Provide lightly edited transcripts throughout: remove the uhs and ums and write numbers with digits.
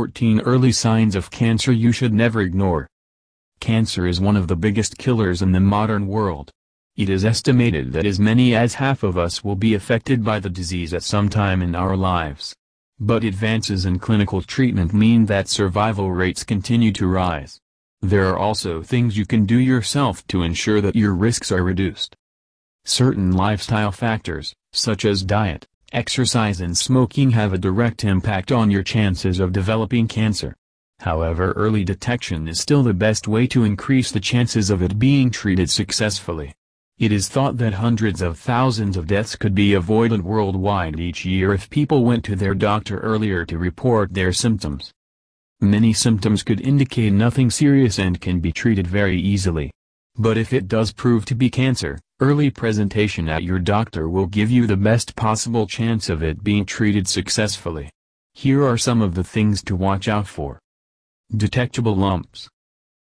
14 Early signs of cancer you should never ignore. Cancer is one of the biggest killers in the modern world. It is estimated that as many as half of us will be affected by the disease at some time in our lives. But advances in clinical treatment mean that survival rates continue to rise. There are also things you can do yourself to ensure that your risks are reduced. Certain lifestyle factors, such as diet, exercise and smoking, have a direct impact on your chances of developing cancer. However, early detection is still the best way to increase the chances of it being treated successfully. It is thought that hundreds of thousands of deaths could be avoided worldwide each year if people went to their doctor earlier to report their symptoms. Many symptoms could indicate nothing serious and can be treated very easily. But if it does prove to be cancer, early presentation at your doctor will give you the best possible chance of it being treated successfully. Here are some of the things to watch out for. Detectable lumps.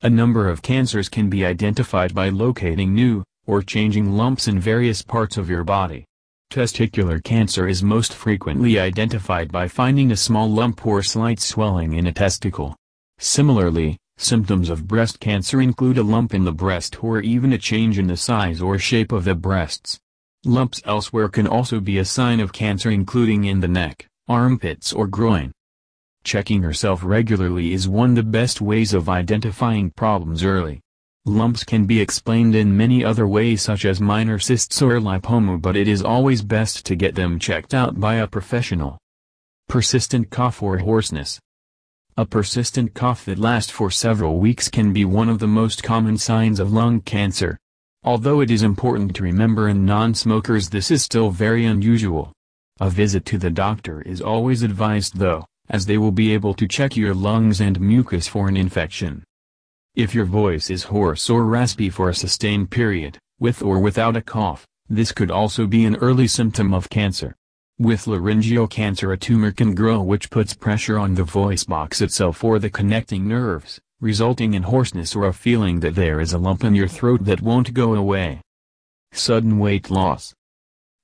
A number of cancers can be identified by locating new, or changing lumps in various parts of your body. Testicular cancer is most frequently identified by finding a small lump or slight swelling in a testicle. Similarly, symptoms of breast cancer include a lump in the breast or even a change in the size or shape of the breasts. Lumps elsewhere can also be a sign of cancer, including in the neck, armpits or groin. Checking yourself regularly is one of the best ways of identifying problems early. Lumps can be explained in many other ways, such as minor cysts or lipoma, but it is always best to get them checked out by a professional. Persistent cough or hoarseness. A persistent cough that lasts for several weeks can be one of the most common signs of lung cancer. Although it is important to remember in non-smokers this is still very unusual. A visit to the doctor is always advised though, as they will be able to check your lungs and mucus for an infection. If your voice is hoarse or raspy for a sustained period, with or without a cough, this could also be an early symptom of cancer. With laryngeal cancer, a tumor can grow which puts pressure on the voice box itself or the connecting nerves, resulting in hoarseness or a feeling that there is a lump in your throat that won't go away. Sudden weight loss.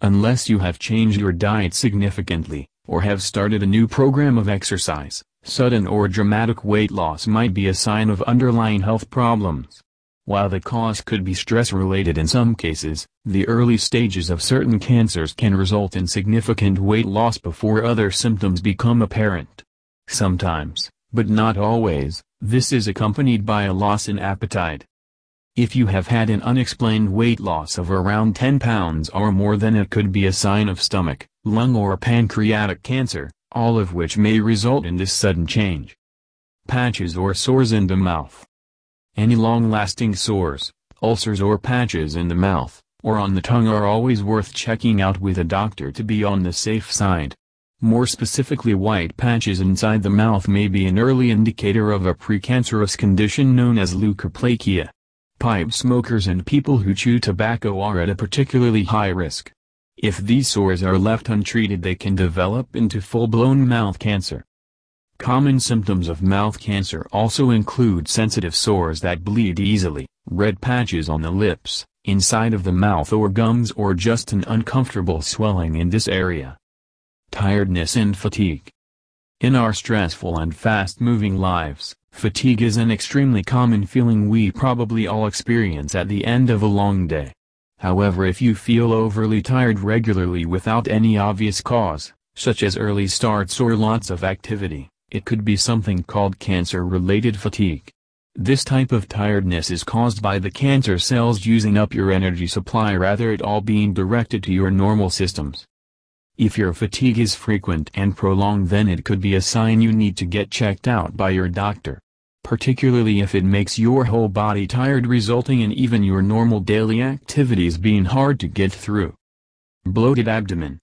Unless you have changed your diet significantly, or have started a new program of exercise, sudden or dramatic weight loss might be a sign of underlying health problems. While the cause could be stress-related in some cases, the early stages of certain cancers can result in significant weight loss before other symptoms become apparent. Sometimes, but not always, this is accompanied by a loss in appetite. If you have had an unexplained weight loss of around 10 pounds or more, then it could be a sign of stomach, lung or pancreatic cancer, all of which may result in this sudden change. Patches or sores in the mouth. Any long-lasting sores, ulcers or patches in the mouth, or on the tongue are always worth checking out with a doctor to be on the safe side. More specifically, white patches inside the mouth may be an early indicator of a precancerous condition known as leukoplakia. Pipe smokers and people who chew tobacco are at a particularly high risk. If these sores are left untreated, they can develop into full-blown mouth cancer. Common symptoms of mouth cancer also include sensitive sores that bleed easily, red patches on the lips, inside of the mouth or gums, or just an uncomfortable swelling in this area. Tiredness and fatigue. In our stressful and fast-moving lives, fatigue is an extremely common feeling we probably all experience at the end of a long day. However, if you feel overly tired regularly without any obvious cause, such as early starts or lots of activity, it could be something called cancer-related fatigue. This type of tiredness is caused by the cancer cells using up your energy supply rather than it all being directed to your normal systems. If your fatigue is frequent and prolonged, then it could be a sign you need to get checked out by your doctor. Particularly if it makes your whole body tired, resulting in even your normal daily activities being hard to get through. Bloated abdomen.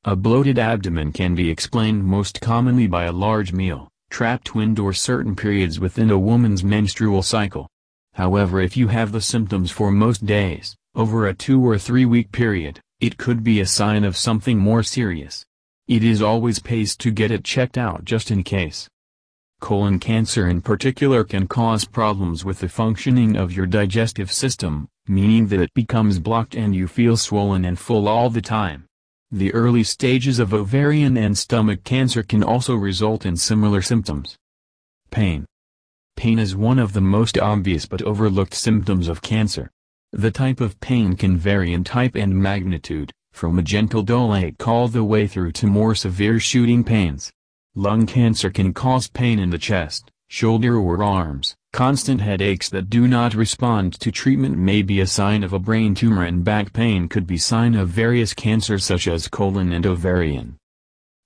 A bloated abdomen can be explained most commonly by a large meal, trapped wind, or certain periods within a woman's menstrual cycle. However, if you have the symptoms for most days, over a 2 or 3 week period, it could be a sign of something more serious. It is always best to get it checked out just in case. Colon cancer in particular can cause problems with the functioning of your digestive system, meaning that it becomes blocked and you feel swollen and full all the time. The early stages of ovarian and stomach cancer can also result in similar symptoms. Pain. Pain is one of the most obvious but overlooked symptoms of cancer. The type of pain can vary in type and magnitude, from a gentle dull ache all the way through to more severe shooting pains. Lung cancer can cause pain in the chest, shoulder or arms. Constant headaches that do not respond to treatment may be a sign of a brain tumor, and back pain could be a sign of various cancers such as colon and ovarian.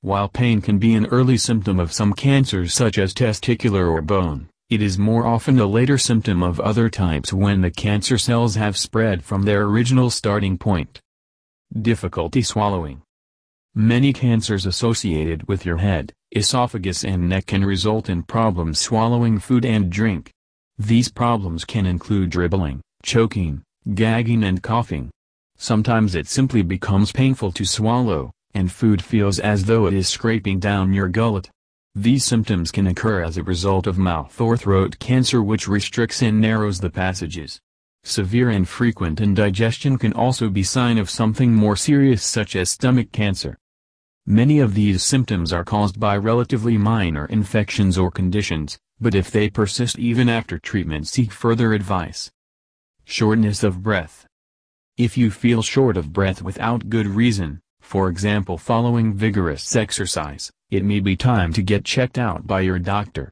While pain can be an early symptom of some cancers such as testicular or bone, it is more often a later symptom of other types when the cancer cells have spread from their original starting point. Difficulty swallowing. Many cancers associated with your head, esophagus and neck can result in problems swallowing food and drink. These problems can include dribbling, choking, gagging and coughing. Sometimes it simply becomes painful to swallow, and food feels as though it is scraping down your gullet. These symptoms can occur as a result of mouth or throat cancer, which restricts and narrows the passages. Severe and frequent indigestion can also be a sign of something more serious such as stomach cancer. Many of these symptoms are caused by relatively minor infections or conditions, but if they persist even after treatment, seek further advice. Shortness of breath. If you feel short of breath without good reason, for example following vigorous exercise, it may be time to get checked out by your doctor.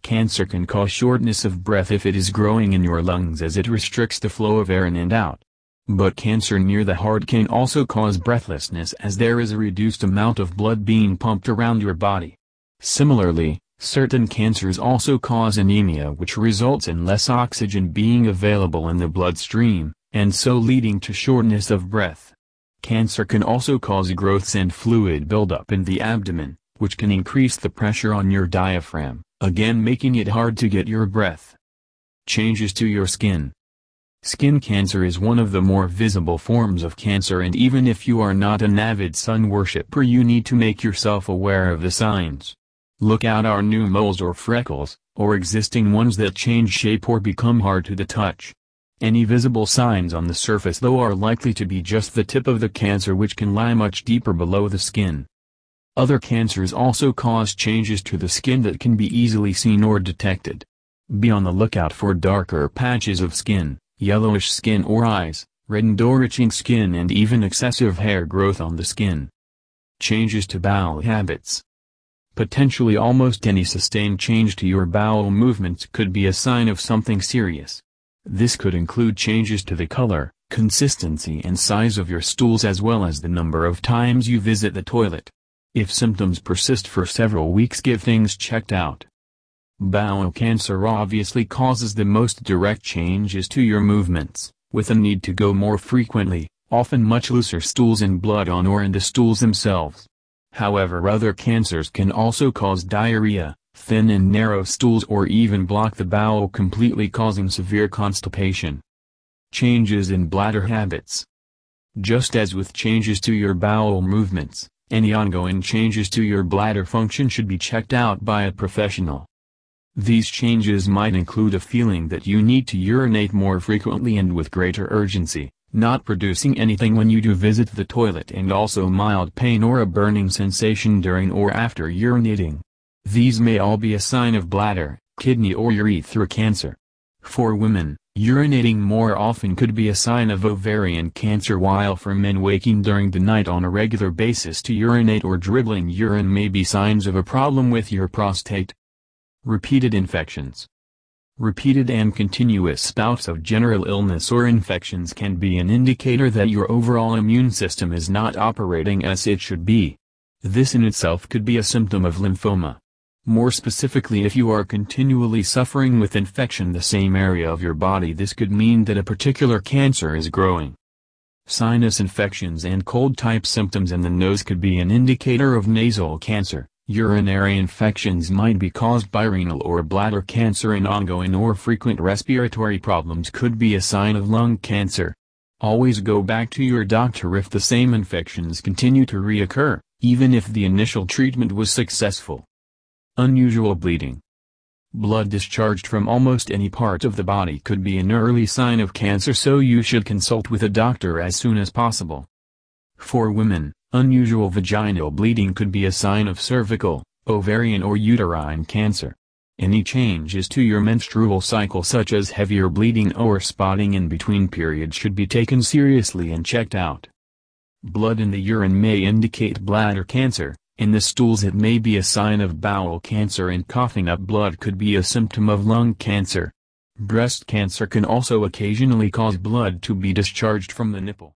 Cancer can cause shortness of breath if it is growing in your lungs, as it restricts the flow of air in and out. But cancer near the heart can also cause breathlessness, as there is a reduced amount of blood being pumped around your body. Similarly, certain cancers also cause anemia, which results in less oxygen being available in the bloodstream, and so leading to shortness of breath. Cancer can also cause growths and fluid buildup in the abdomen, which can increase the pressure on your diaphragm, again making it hard to get your breath. Changes to your skin. Skin cancer is one of the more visible forms of cancer, and even if you are not an avid sun worshipper, you need to make yourself aware of the signs. Look out for new moles or freckles, or existing ones that change shape or become hard to the touch. Any visible signs on the surface though are likely to be just the tip of the cancer, which can lie much deeper below the skin. Other cancers also cause changes to the skin that can be easily seen or detected. Be on the lookout for darker patches of skin, yellowish skin or eyes, reddened or itching skin, and even excessive hair growth on the skin. Changes to bowel habits. Potentially almost any sustained change to your bowel movements could be a sign of something serious. This could include changes to the color, consistency and size of your stools, as well as the number of times you visit the toilet. If symptoms persist for several weeks, get things checked out. Bowel cancer obviously causes the most direct changes to your movements, with a need to go more frequently, often much looser stools and blood on or in the stools themselves. However, other cancers can also cause diarrhea, thin and narrow stools, or even block the bowel completely, causing severe constipation. Changes in bladder habits. Just as with changes to your bowel movements, any ongoing changes to your bladder function should be checked out by a professional. These changes might include a feeling that you need to urinate more frequently and with greater urgency, not producing anything when you do visit the toilet, and also mild pain or a burning sensation during or after urinating. These may all be a sign of bladder, kidney or urethra cancer. For women, urinating more often could be a sign of ovarian cancer, while for men, waking during the night on a regular basis to urinate or dribbling urine may be signs of a problem with your prostate. Repeated infections. Repeated and continuous bouts of general illness or infections can be an indicator that your overall immune system is not operating as it should be. This in itself could be a symptom of lymphoma. More specifically, if you are continually suffering with infection in the same area of your body, this could mean that a particular cancer is growing. Sinus infections and cold-type symptoms in the nose could be an indicator of nasal cancer. Urinary infections might be caused by renal or bladder cancer, and ongoing or frequent respiratory problems could be a sign of lung cancer. Always go back to your doctor if the same infections continue to reoccur, even if the initial treatment was successful. Unusual bleeding. Blood discharged from almost any part of the body could be an early sign of cancer, so you should consult with a doctor as soon as possible. For women, Unusual vaginal bleeding could be a sign of cervical, ovarian or uterine cancer. Any changes to your menstrual cycle such as heavier bleeding or spotting in between periods should be taken seriously and checked out. Blood in the urine may indicate bladder cancer, in the stools it may be a sign of bowel cancer, and coughing up blood could be a symptom of lung cancer. Breast cancer can also occasionally cause blood to be discharged from the nipple.